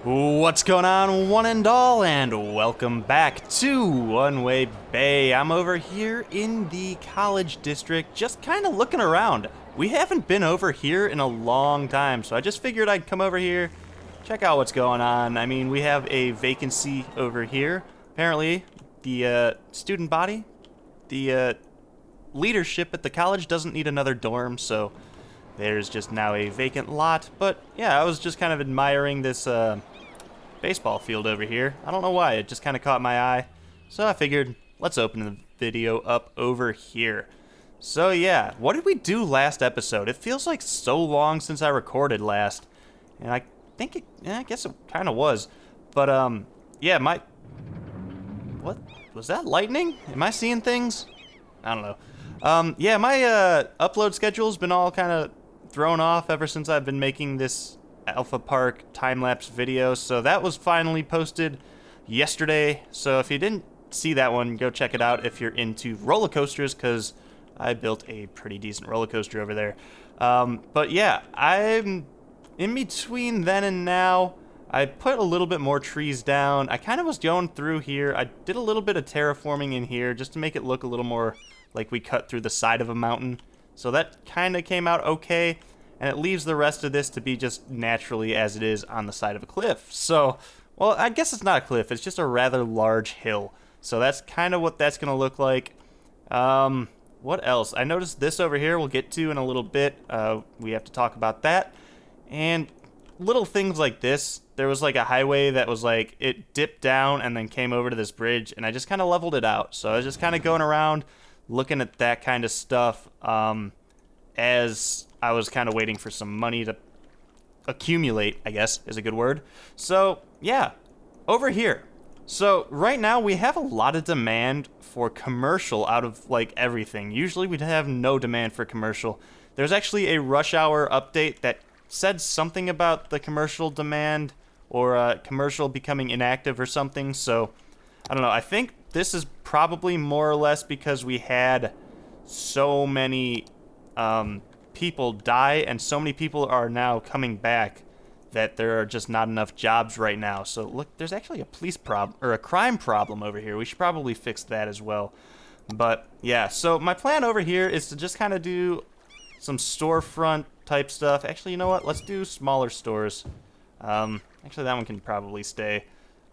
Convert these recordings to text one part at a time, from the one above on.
What's going on, one and all, and welcome back to One Way Bay. I'm over here in the college district, just kind of looking around. We haven't been over here in a long time, so I just figured I'd come over here, check out what's going on. I mean, we have a vacancy over here. Apparently, the student body, the leadership at the college doesn't need another dorm, so there's just now a vacant lot. But yeah, I was just kind of admiring this baseball field over here. I don't know why, it just kind of caught my eye. So I figured, let's open the video up over here. So yeah, what did we do last episode? It feels like so long since I recorded last. And I think I guess it kind of was. But yeah, what? Was that lightning? Am I seeing things? I don't know. Yeah, my upload schedule's been all kind of thrown off ever since I've been making this Alpha Park time-lapse video, so that was finally posted yesterday. So if you didn't see that one, go check it out if you're into roller coasters, because I built a pretty decent roller coaster over there. But yeah, I'm in between then and now. I put a little bit more trees down. I kind of was going through here. I did a little bit of terraforming in here just to make it look a little more like we cut through the side of a mountain. So that kind of came out okay. And it leaves the rest of this to be just naturally as it is on the side of a cliff. So, well, I guess it's not a cliff. It's just a rather large hill. So that's kind of what that's going to look like. What else? I noticed this over here we'll get to in a little bit. We have to talk about that. And little things like this. There was like a highway that was like, it dipped down and then came over to this bridge. And I just kind of leveled it out. So I was just kind of going around looking at that kind of stuff as I was kind of waiting for some money to accumulate, I guess is a good word. So yeah, over here. So right now we have a lot of demand for commercial out of like everything. Usually we'd have no demand for commercial. There's actually a rush hour update that said something about the commercial demand or commercial becoming inactive or something. So I don't know. I think this is probably more or less because we had so many people die and so many people are now coming back that there are just not enough jobs right now. So look, there's actually a police problem or a crime problem over here. We should probably fix that as well. But yeah, so my plan over here is to just kind of do some storefront type stuff. Actually, you know what? Let's do smaller stores. Actually, that one can probably stay.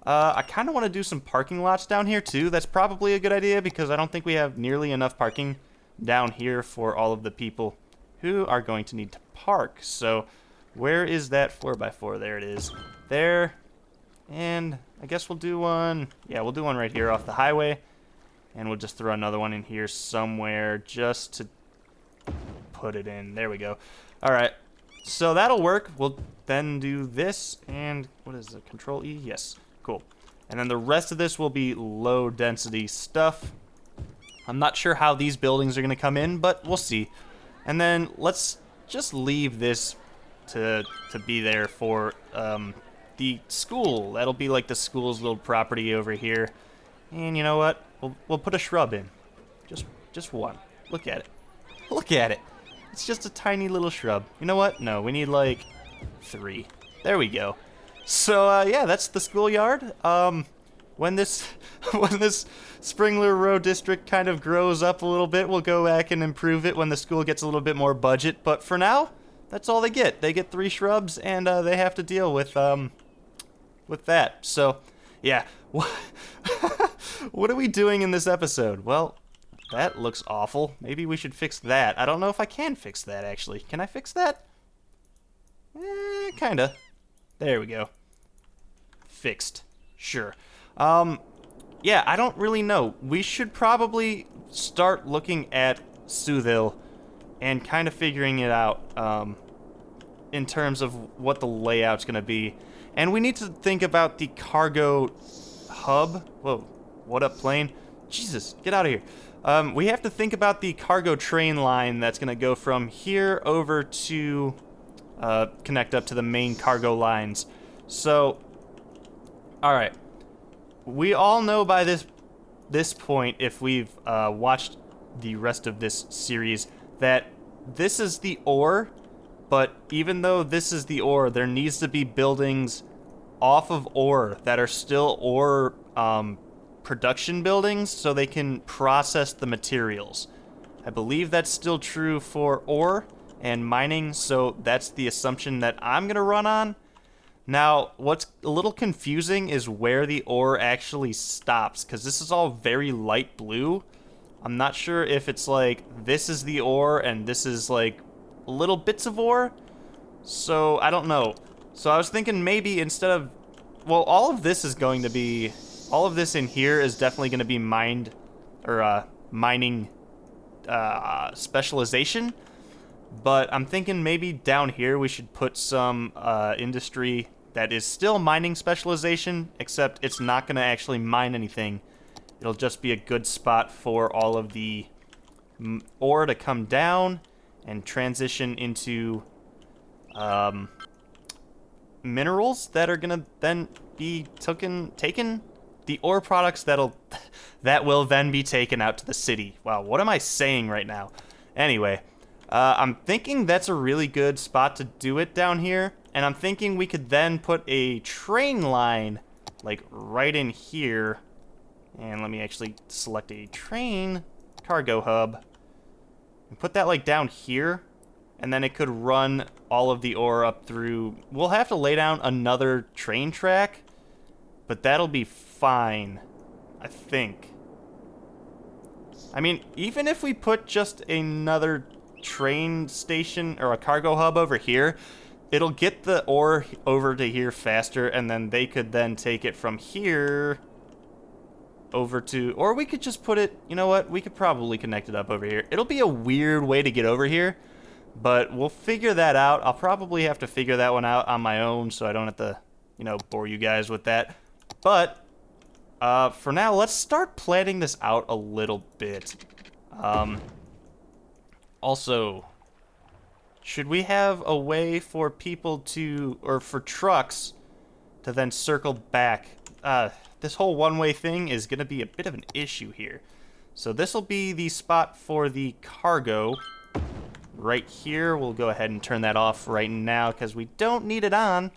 I kind of want to do some parking lots down here too. That's probably a good idea because I don't think we have nearly enough parking down here for all of the people who are going to need to park. So where is that 4x4? There it is. There. And I guess we'll do one. Yeah, we'll do one right here off the highway. And we'll just throw another one in here somewhere just to put it in. There we go. All right. So that'll work. We'll then do this. And what is it? Control E? Yes. Cool. And then the rest of this will be low density stuff. I'm not sure how these buildings are going to come in, but we'll see. And then let's just leave this to be there for the school. That'll be like the school's little property over here. And you know what? We'll put a shrub in. Just one. Look at it. Look at it. It's just a tiny little shrub. You know what? No, we need like 3. There we go. So yeah, that's the schoolyard. When this Springler Row district kind of grows up a little bit, we'll go back and improve it when the school gets a little bit more budget. But for now, that's all they get. They get 3 shrubs, and they have to deal with that. So, yeah. What are we doing in this episode? Well, that looks awful. Maybe we should fix that. I don't know if I can fix that, actually. Can I fix that? Kinda. There we go. Fixed. Sure. Yeah, I don't really know. We should probably start looking at Soothville and kind of figuring it out in terms of what the layout's going to be. And we need to think about the cargo hub. Whoa, what up, plane? Jesus, get out of here. We have to think about the cargo train line that's going to go from here over to connect up to the main cargo lines. So, all right. We all know by this point, if we've watched the rest of this series, that this is the ore, but even though this is the ore, there needs to be buildings off of ore that are still ore production buildings so they can process the materials. I believe that's still true for ore and mining, so that's the assumption that I'm going to run on. Now, what's a little confusing is where the ore actually stops, because this is all very light blue. I'm not sure if it's like this is the ore and this is like little bits of ore. So, I don't know. So I was thinking maybe instead of... Well, all of this is going to be... All of this in here is definitely going to be mined... Or, mining... specialization. But I'm thinking maybe down here we should put some, industry that is still mining specialization, except it's not going to actually mine anything. It'll just be a good spot for all of the ore to come down and transition into... minerals that are gonna then be taken, the ore products that will then be taken out to the city. Wow, what am I saying right now? Anyway, I'm thinking that's a really good spot to do it down here, and I'm thinking we could then put a train line like right in here. And let me actually select a train cargo hub and put that like down here. And then it could run all of the ore up through... We'll have to lay down another train track, but that'll be fine, I think. I mean, even if we put just another train station or a cargo hub over here, it'll get the ore over to here faster, and then they could then take it from here over to... Or we could just put it... You know what? We could probably connect it up over here. It'll be a weird way to get over here, but we'll figure that out. I'll probably have to figure that one out on my own, so I don't have to, you know, bore you guys with that. But, for now, let's start planning this out a little bit. Also, should we have a way for people to, or for trucks to then circle back? This whole one-way thing is going to be a bit of an issue here. So this will be the spot for the cargo. Right here, we'll go ahead and turn that off right now because we don't need it on.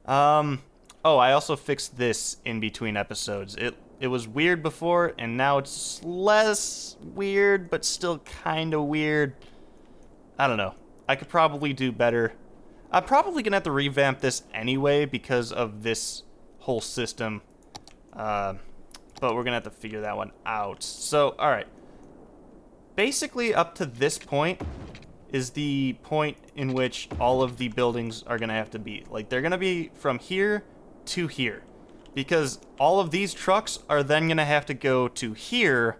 Oh, I also fixed this in between episodes. It was weird before, and now it's less weird, but still kind of weird. I don't know. I could probably do better. I'm probably going to have to revamp this anyway because of this whole system. But we're going to have to figure that one out. So, alright. Basically, up to this point is the point in which all of the buildings are going to have to be. Like, they're going to be from here to here. Because all of these trucks are then going to have to go to here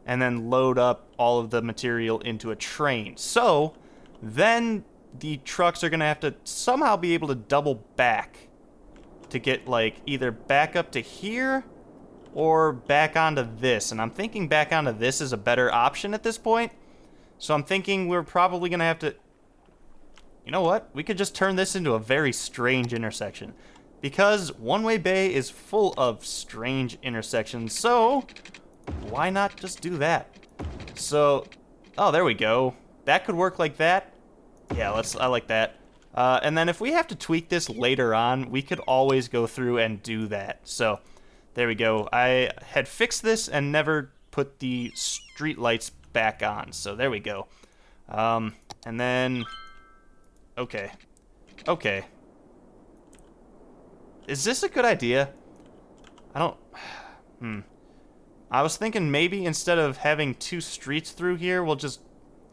and then load up all of the material into a train. So, then the trucks are going to have to somehow be able to double back to get, like, either back up to here or back onto this. And I'm thinking back onto this is a better option at this point. So I'm thinking we're probably going to have to... You know what? We could just turn this into a very strange intersection. Because One-Way Bay is full of strange intersections. So, why not just do that? So, oh, there we go. That could work like that. Yeah, I like that. And then if we have to tweak this later on, we could always go through and do that. So, there we go. I had fixed this and never put the street lights back on. So there we go. And then... Okay. Okay. Is this a good idea? I don't... I was thinking maybe instead of having two streets through here, we'll just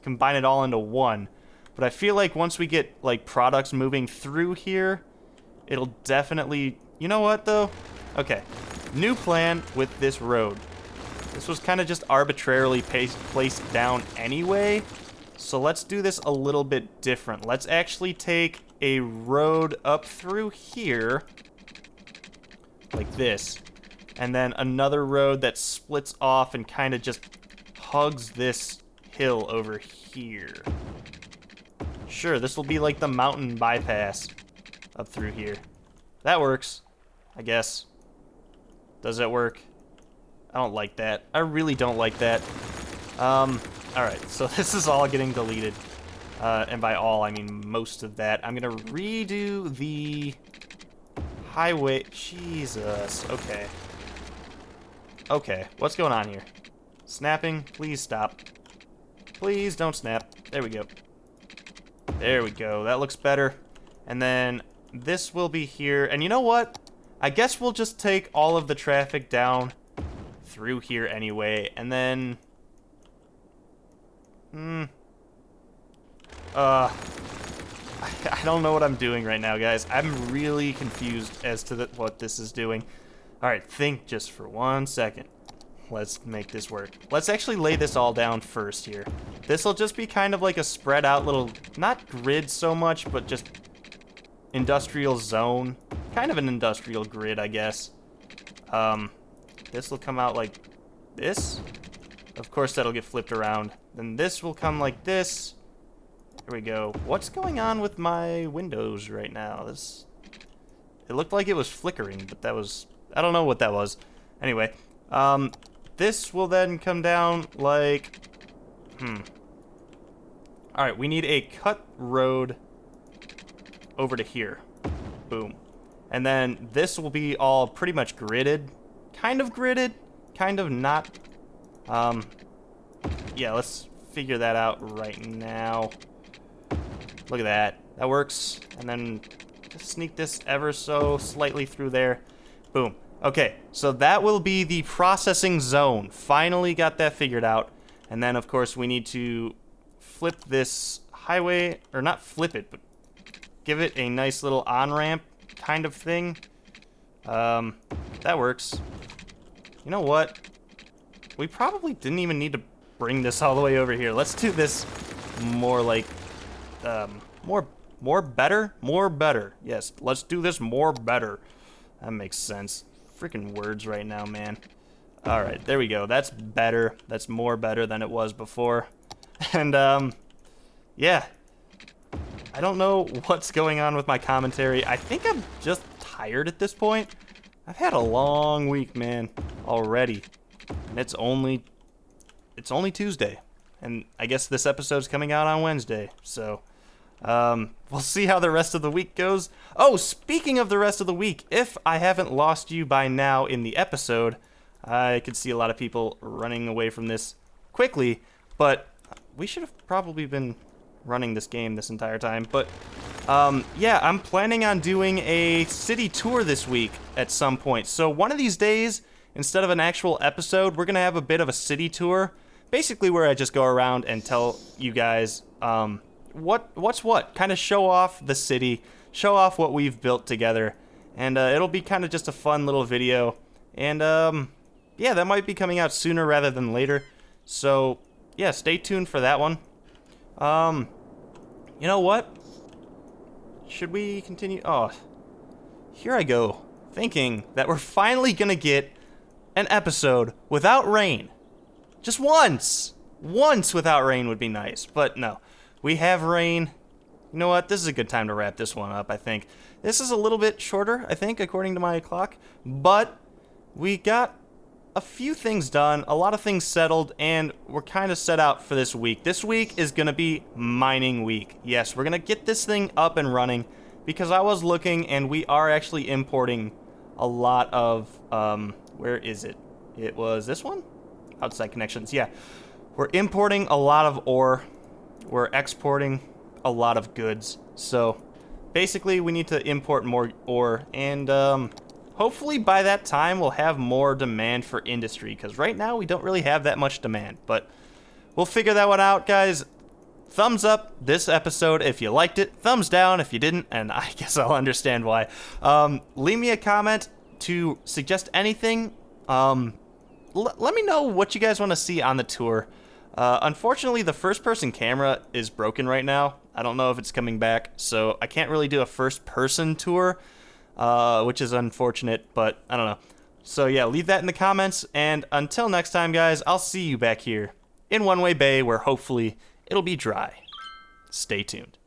combine it all into one. But I feel like once we get, like, products moving through here, it'll definitely... You know what, though? Okay. New plan with this road. This was kind of just arbitrarily placed down anyway. So let's do this a little bit different. Let's actually take a road up through here. Like this. And then another road that splits off and kind of just hugs this hill over here. Sure, this will be like the mountain bypass up through here. That works, I guess. Does it work? I don't like that. I really don't like that. Alright, so this is all getting deleted. And by all, I mean most of that. I'm gonna redo the highway. Jesus. Okay. Okay, what's going on here? Snapping, please stop. Please don't snap. There we go. There we go, that looks better. And then this will be here. And you know what? I guess we'll just take all of the traffic down through here anyway. And then... I don't know what I'm doing right now, guys. I'm really confused as to what this is doing. Alright, think just for 1 second. Let's make this work. Let's actually lay this all down first here. This will just be kind of like a spread out little, not grid so much, but just industrial zone. Kind of an industrial grid, I guess. This will come out like this. Of course, that'll get flipped around. Then this will come like this. There we go. What's going on with my windows right now? It looked like it was flickering, but that was... I don't know what that was. Anyway, this will then come down like... Alright, we need a cut road over to here. Boom. And then this will be all pretty much gridded. Kind of gridded, kind of not. Yeah, let's figure that out right now. Look at that. That works. And then just sneak this ever so slightly through there. Boom. Okay, so that will be the processing zone. Finally got that figured out. And then, of course, we need to flip this highway, or not flip it, but give it a nice little on-ramp kind of thing. That works. You know what? We probably didn't even need to bring this all the way over here. Let's do this more like, more better. Yes, let's do this more better. That makes sense. Freaking words right now, man. All right, there we go. That's better. That's more better than it was before. And, yeah. I don't know what's going on with my commentary. I think I'm just tired at this point. I've had a long week, man, already. And it's only Tuesday. And I guess this episode's coming out on Wednesday. So, we'll see how the rest of the week goes. Oh, speaking of the rest of the week, if I haven't lost you by now in the episode, I could see a lot of people running away from this quickly, but we should have probably been running this game this entire time. But, yeah, I'm planning on doing a city tour this week at some point. So one of these days, instead of an actual episode, we're going to have a bit of a city tour. Basically where I just go around and tell you guys what's what. Kind of show off the city, show off what we've built together. And it'll be kind of just a fun little video. And yeah, that might be coming out sooner rather than later. So yeah, stay tuned for that one. You know what? Should we continue? Oh, here I go, thinking that we're finally gonna get an episode without rain. Just once! Once without rain would be nice, but no. We have rain. You know what? This is a good time to wrap this one up, I think. This is a little bit shorter, I think, according to my clock, but we got a few things done, a lot of things settled, and we're kind of set out for this week. This week is going to be mining week. Yes, we're going to get this thing up and running because I was looking and we are actually importing a lot of, where is it? It was this one? Outside connections, yeah. We're importing a lot of ore. We're exporting a lot of goods. So basically we need to import more ore and, hopefully by that time we'll have more demand for industry, because right now we don't really have that much demand, but we'll figure that one out, guys. Thumbs up this episode if you liked it, thumbs down if you didn't, and I guess I'll understand why. Leave me a comment to suggest anything. Let me know what you guys want to see on the tour. Unfortunately, the first-person camera is broken right now. I don't know if it's coming back, so I can't really do a first-person tour. Which is unfortunate, but I don't know. So yeah, leave that in the comments, and until next time, guys, I'll see you back here in One Way Bay, where hopefully it'll be dry. Stay tuned.